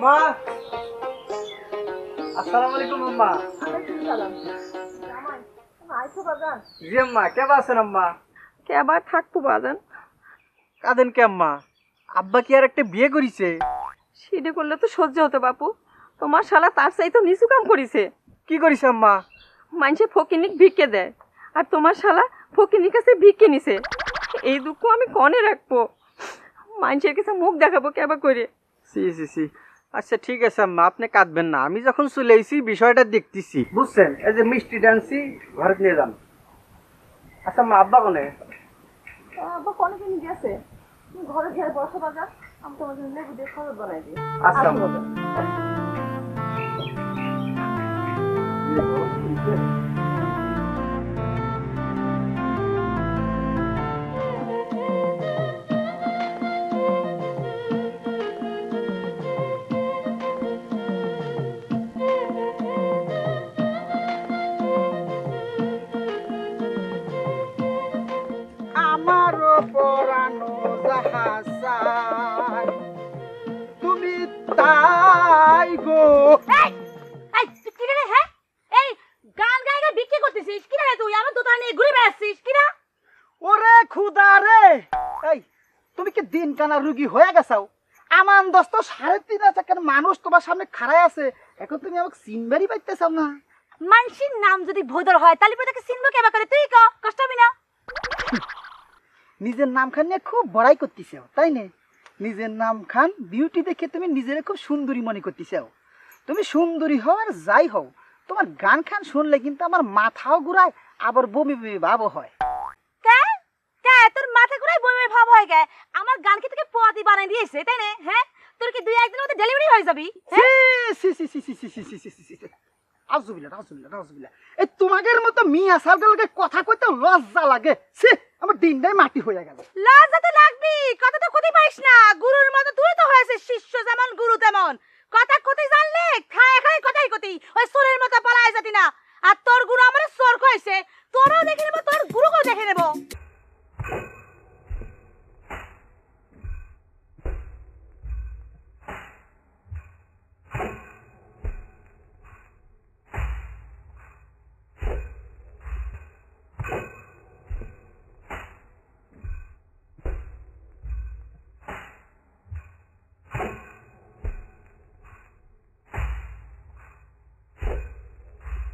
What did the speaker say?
আম্মা, আসসালামু আলাইকুম আম্মা। জি আম্মা, কেমন আছেন আম্মা? কে আবার থাকবো বাজান? কাঁদেন কে আম্মা? আব্বা কি আর একটা বিয়ে করিছে? সিঁড়ে করলে তো সহ্য হতো বাপু। তোমার শালা তার চাই তো নিচু কাম করিছে। কি করিছে আম্মা? মানুষে ফকিনিক ভিক্ষে দেয়, আর তোমার শালা ফকিনির কাছে ভিক্ষে নিছে। এই দুঃখ আমি কনে রাখবো? মানুষের কাছে মুখ দেখাবো কেবা করে? সি সি সি। আচ্ছা ঠিক আছে আম্মা, আপনি কাঁদবেন না। আমি যখন চলে এসেছি বিষয়টা দেখতেছি, বুঝছেন? এই যে মিষ্টি ডান্সি ঘরে নিয়ে যান। আচ্ছা আম্মা, আব্বা কোনে? আব্বা কনে কিনে গেছে, তুমি ঘরে গিয়ে বসো বাজার, আমি তোমার জন্য লেবু দিয়ে শরবত বানাই দিই। আচ্ছা আম্মা। আমারও পরানো জাহাজ চাই, তুমি তাই গো। এই এই তুই কি রে? হ্যাঁ, এই গান গায়ে গায়ে বিক্রি করতেছিস কি রে? তুই আমার দোকান নিয়ে ঘুরে বেড়াচ্ছিস কি না? ওরে খুদা রে! এই তুমি কি দিন কানা রুগী হয়ে গেছাও? আমান দোস্ত 3.5 টাকার মানুষ তোমার সামনে খাড়ায় আছে, এখন তুমি আমাকে সিনবারি পাইতেছাও না? মানসির নাম যদি ভোদর হয় তাহলে পরে তাকে চিনবো কেবা করে? তুই কষ্ট হবে না? নিজের নাম খান নিয়ে খুব বড়াই করতেছাও, তাই না? নিজের নাম খান বিউটি দেখে তুমি নিজের খুব সুন্দরী মনে করতেছাও। তুমি সুন্দরী হও আর যাই হও, তোমার গান খান শুনলে কিন্তু আমার মাথাও ঘুরায়, আবার বমি বমি ভাবও হয়। কে কে তোর মাথা ঘুরাই বই ভাব হয়ে গে? আমার গান কি তোকে পোয়াতি বানাই দিয়েছে তাই না? হ্যাঁ, তোর কি 2-1 দিনের মধ্যে ডেলিভারি হয়ে যাবি? সি সি সি সি সি সি সি সি সি সি। আউযুবিল্লাহ আউযুবিল্লাহ আউযুবিল্লাহ। এই তোমাদের মতো মিয়া সালগুলোকে কথা কইতে লজ্জা লাগে। সি, আমার দিনটাই মাটি হয়ে গেল। লজ্জা তো লাগবি, কথা তো কতি পাইস না। গুরুর মতো তুই তো হয়েছিস, শিষ্য যেমন গুরু তেমন। কথা কতি জানলে খায় খায় কথাই কতি, ওই সোরের মতো পালায় যাতি না। আর তোর গুরু আমার সোর কইছে, তোরও দেখে নেব, তোর গুরুকেও দেখে নেব।